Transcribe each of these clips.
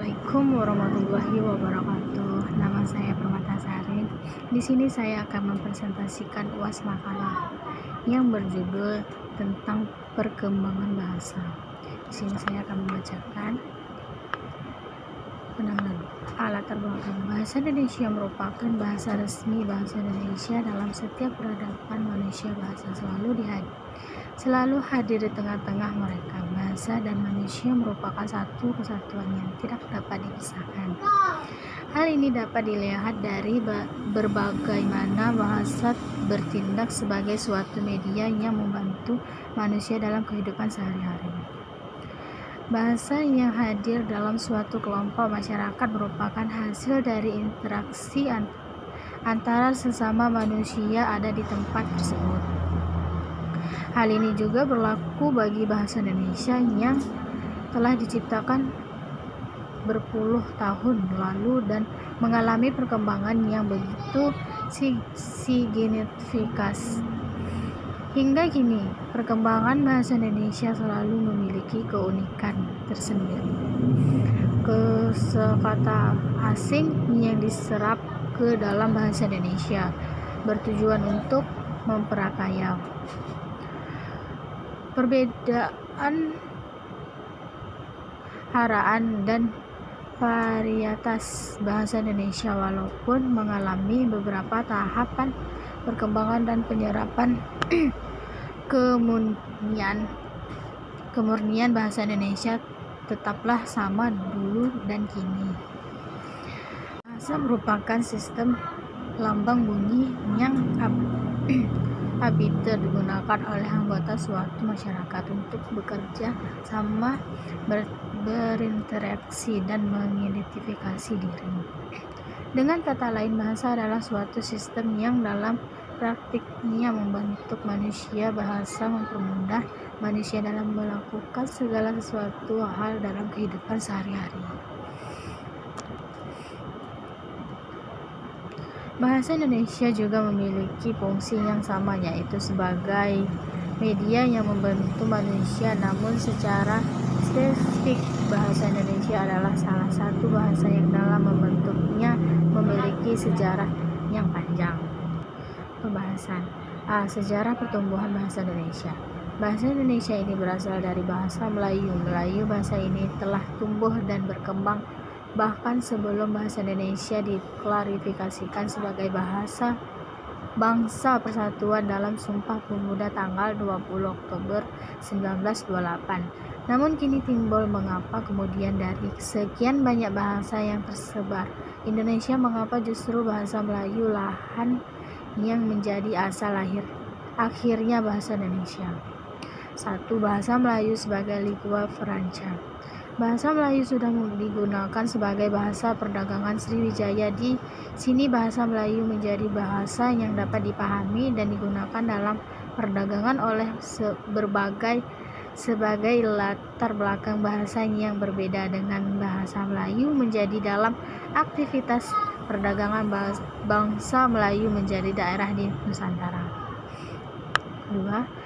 Assalamualaikum warahmatullahi wabarakatuh. Nama saya Permatasari. Di sini saya akan mempresentasikan UAS makalah yang berjudul tentang perkembangan bahasa. Di sini saya akan membacakan penanganan. Latar belakang bahasa Indonesia merupakan bahasa resmi bahasa Indonesia dalam setiap peradaban manusia. Bahasa selalu hadir di tengah-tengah mereka. Bahasa dan manusia merupakan satu kesatuan yang tidak dapat dipisahkan. Hal ini dapat dilihat dari berbagai mana bahasa bertindak sebagai suatu media yang membantu manusia dalam kehidupan sehari-hari. Bahasa yang hadir dalam suatu kelompok masyarakat merupakan hasil dari interaksi antara sesama manusia ada di tempat tersebut. Hal ini juga berlaku bagi bahasa Indonesia yang telah diciptakan berpuluh tahun lalu dan mengalami perkembangan yang begitu signifikan. Hingga kini, perkembangan bahasa Indonesia selalu memiliki keunikan tersendiri. Kosakata asing yang diserap ke dalam bahasa Indonesia bertujuan untuk memperakaya. Perbedaan haraan dan varietas bahasa Indonesia walaupun mengalami beberapa tahapan perkembangan dan penyerapan kemurnian bahasa Indonesia tetaplah sama dulu dan kini. Bahasa merupakan sistem lambang bunyi yang habitual digunakan oleh anggota suatu masyarakat untuk bekerja sama, berinteraksi, dan mengidentifikasi diri. Dengan kata lain, bahasa adalah suatu sistem yang dalam praktiknya membentuk manusia. Bahasa mempermudah manusia dalam melakukan segala sesuatu hal dalam kehidupan sehari-hari. Bahasa Indonesia juga memiliki fungsi yang sama, yaitu sebagai media yang membantu manusia. Namun secara spesifik, bahasa Indonesia adalah salah satu bahasa yang dalam membentuknya memiliki sejarah yang panjang. Pembahasan sejarah pertumbuhan bahasa Indonesia. Bahasa Indonesia ini berasal dari bahasa Melayu. Bahasa ini telah tumbuh dan berkembang bahkan sebelum bahasa Indonesia diklarifikasikan sebagai bahasa bangsa persatuan dalam Sumpah Pemuda tanggal 20 Oktober 1928. Namun kini timbul mengapa kemudian dari sekian banyak bahasa yang tersebar Indonesia, mengapa justru bahasa Melayu lahan yang menjadi asal akhirnya bahasa Indonesia. 1. Bahasa Melayu sebagai lingua franca. Bahasa Melayu sudah digunakan sebagai bahasa perdagangan Sriwijaya. Di sini bahasa Melayu menjadi bahasa yang dapat dipahami dan digunakan dalam perdagangan oleh sebagai latar belakang bahasa yang berbeda dengan bahasa Melayu menjadi dalam aktivitas perdagangan bangsa Melayu menjadi daerah di Nusantara. 2.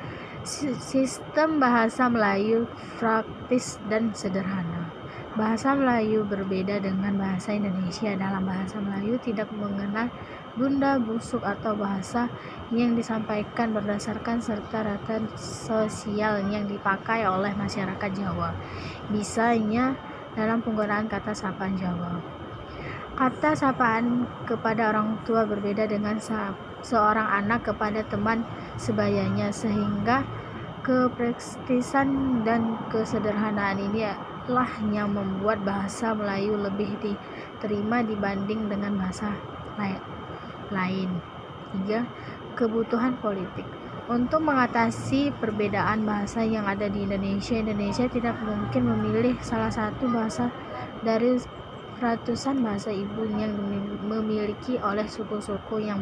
Sistem bahasa Melayu praktis dan sederhana. Bahasa Melayu berbeda dengan bahasa Indonesia. Dalam bahasa Melayu tidak mengenal bunda busuk atau bahasa yang disampaikan berdasarkan serta-rata sosial yang dipakai oleh masyarakat Jawa. Misalnya dalam penggunaan kata sapaan Jawa. Kata sapaan kepada orang tua berbeda dengan seorang anak kepada teman sebayanya, sehingga kepraksisan dan kesederhanaan ini lah yang membuat bahasa Melayu lebih diterima dibanding dengan bahasa lain. 3. Kebutuhan politik. Untuk mengatasi perbedaan bahasa yang ada di Indonesia tidak mungkin memilih salah satu bahasa dari ratusan bahasa ibu yang dimiliki oleh suku-suku yang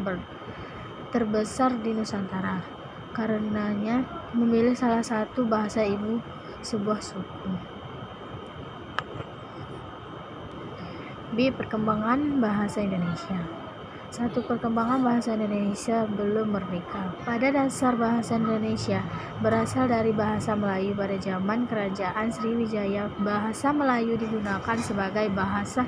terbesar di Nusantara. Karenanya, memilih salah satu bahasa ibu sebuah suku. B. Perkembangan bahasa Indonesia. 1. Perkembangan bahasa Indonesia belum merdeka. Pada dasar bahasa Indonesia berasal dari bahasa Melayu pada zaman Kerajaan Sriwijaya. Bahasa Melayu digunakan sebagai bahasa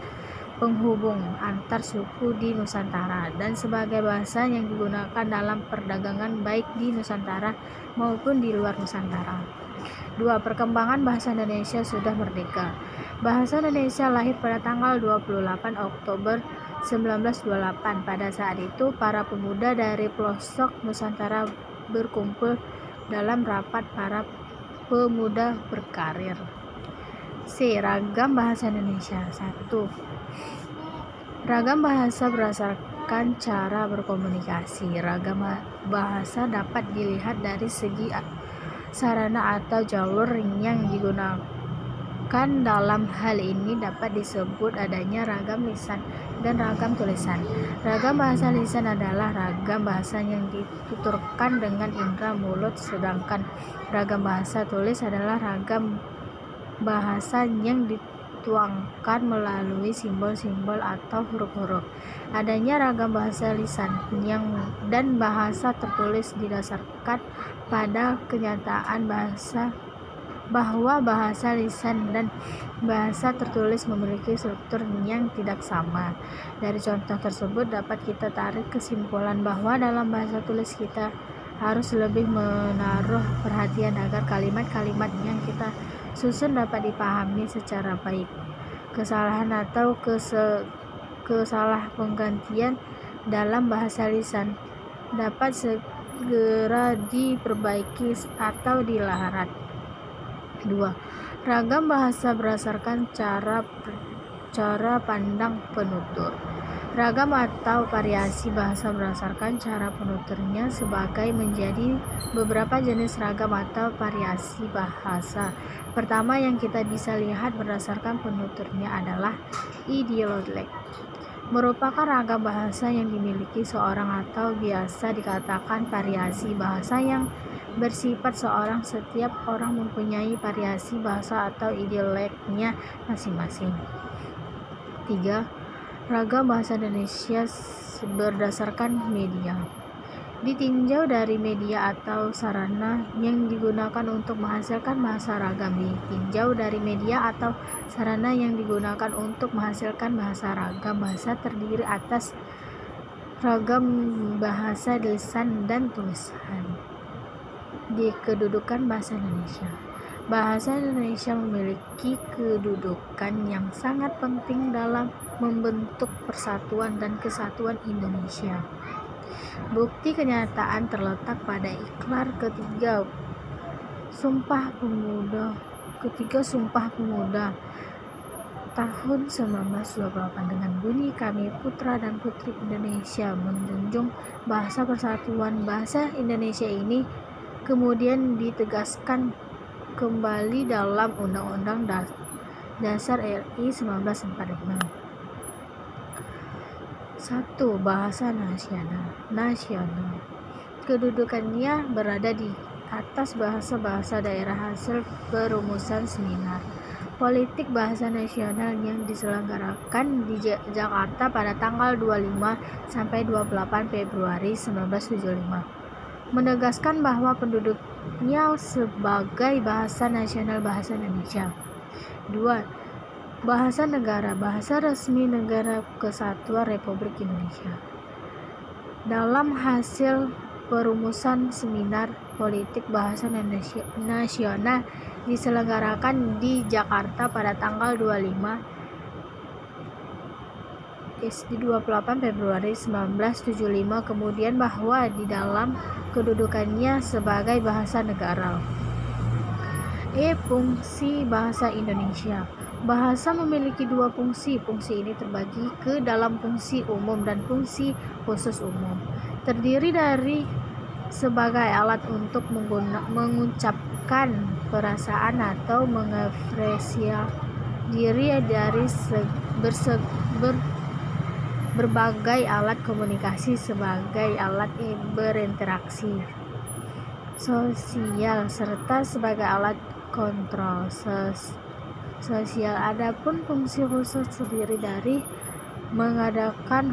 penghubung antar suku di Nusantara dan sebagai bahasa yang digunakan dalam perdagangan baik di Nusantara maupun di luar Nusantara. 2. Perkembangan bahasa Indonesia sudah merdeka. Bahasa Indonesia lahir pada tanggal 28 Oktober 1928. Pada saat itu, para pemuda dari pelosok Nusantara berkumpul dalam rapat para pemuda berkarir. C. Ragam bahasa Indonesia. 1. Ragam bahasa berdasarkan cara berkomunikasi. Ragam bahasa dapat dilihat dari segi sarana atau jalur yang digunakan. Dalam hal ini dapat disebut adanya ragam lisan dan ragam tulisan. Ragam bahasa lisan adalah ragam bahasa yang dituturkan dengan indera mulut, sedangkan ragam bahasa tulis adalah ragam bahasa yang dituangkan melalui simbol-simbol atau huruf-huruf. Adanya ragam bahasa lisan dan bahasa tertulis didasarkan pada kenyataan bahwa bahasa lisan dan bahasa tertulis memiliki struktur yang tidak sama. Dari contoh tersebut dapat kita tarik kesimpulan bahwa dalam bahasa tulis kita harus lebih menaruh perhatian agar kalimat-kalimat yang kita susun dapat dipahami secara baik. Kesalahan atau kesalahpenggantian dalam bahasa lisan dapat segera diperbaiki atau dilarat. 2. Ragam bahasa berdasarkan cara pandang penutur. Ragam atau variasi bahasa berdasarkan cara penuturnya sebagai menjadi beberapa jenis ragam atau variasi bahasa. Pertama yang kita bisa lihat berdasarkan penuturnya adalah ideolek. Merupakan ragam bahasa yang dimiliki seorang atau biasa dikatakan variasi bahasa yang bersifat seorang. Setiap orang mempunyai variasi bahasa atau ideoleknya masing-masing. 3. Ragam bahasa Indonesia berdasarkan media. Ditinjau dari media atau sarana yang digunakan untuk menghasilkan bahasa ragam. Ditinjau dari media atau sarana yang digunakan untuk menghasilkan bahasa ragam. Bahasa terdiri atas ragam bahasa lisan dan tulisan. Di kedudukan bahasa Indonesia. Bahasa Indonesia memiliki kedudukan yang sangat penting dalam membentuk persatuan dan kesatuan Indonesia. Bukti kenyataan terletak pada ikrar ketiga Sumpah Pemuda tahun 1928 dengan bunyi, kami putra dan putri Indonesia menjunjung bahasa persatuan. Bahasa Indonesia ini kemudian ditegaskan kembali dalam Undang-Undang Dasar RI 1945. 1. Bahasa nasional. Kedudukannya berada di atas bahasa-bahasa daerah hasil perumusan seminar politik bahasa nasional yang diselenggarakan di Jakarta pada tanggal 25 sampai 28 Februari 1975. Menegaskan bahwa penduduknya sebagai bahasa nasional bahasa Indonesia. 2. Bahasa negara, bahasa resmi Negara Kesatuan Republik Indonesia. Dalam hasil perumusan seminar politik bahasa nasional diselenggarakan di Jakarta pada tanggal 28 Februari 1975, kemudian bahwa di dalam kedudukannya sebagai bahasa negara. Fungsi bahasa Indonesia. Bahasa memiliki dua fungsi. Fungsi ini terbagi ke dalam fungsi umum dan fungsi khusus umum. Terdiri dari sebagai alat untuk mengucapkan perasaan atau mengekspresikan diri dari berbagai alat komunikasi, sebagai alat berinteraksi sosial, serta sebagai alat kontrol sosial. Adapun fungsi khusus terdiri dari mengadakan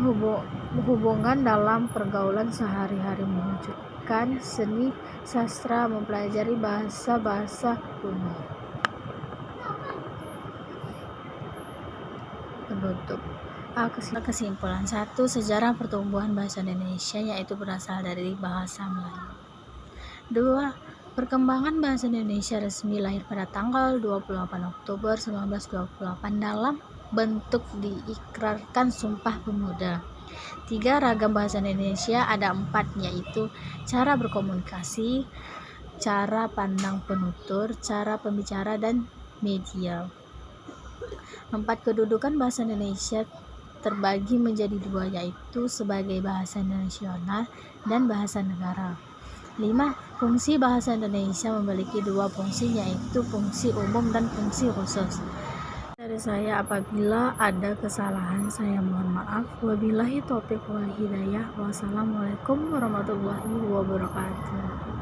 hubungan dalam pergaulan sehari-hari, mewujudkan seni sastra, mempelajari bahasa-bahasa kuno. Penutup. Kesimpulan 1. Sejarah pertumbuhan bahasa Indonesia, yaitu berasal dari bahasa Melayu. 2. Perkembangan bahasa Indonesia resmi lahir pada tanggal 28 Oktober 1928 dalam bentuk diikrarkan Sumpah Pemuda. 3. Ragam bahasa Indonesia ada 4, yaitu cara berkomunikasi, cara pandang penutur, cara pembicara, dan media. 4. Kedudukan bahasa Indonesia terbagi menjadi 2, yaitu sebagai bahasa nasional dan bahasa negara. 5. Fungsi bahasa Indonesia memiliki 2 fungsi, yaitu fungsi umum dan fungsi khusus. Dari saya, apabila ada kesalahan, saya mohon maaf. Wabillahi taufiq wal hidayah. Wassalamualaikum warahmatullahi wabarakatuh.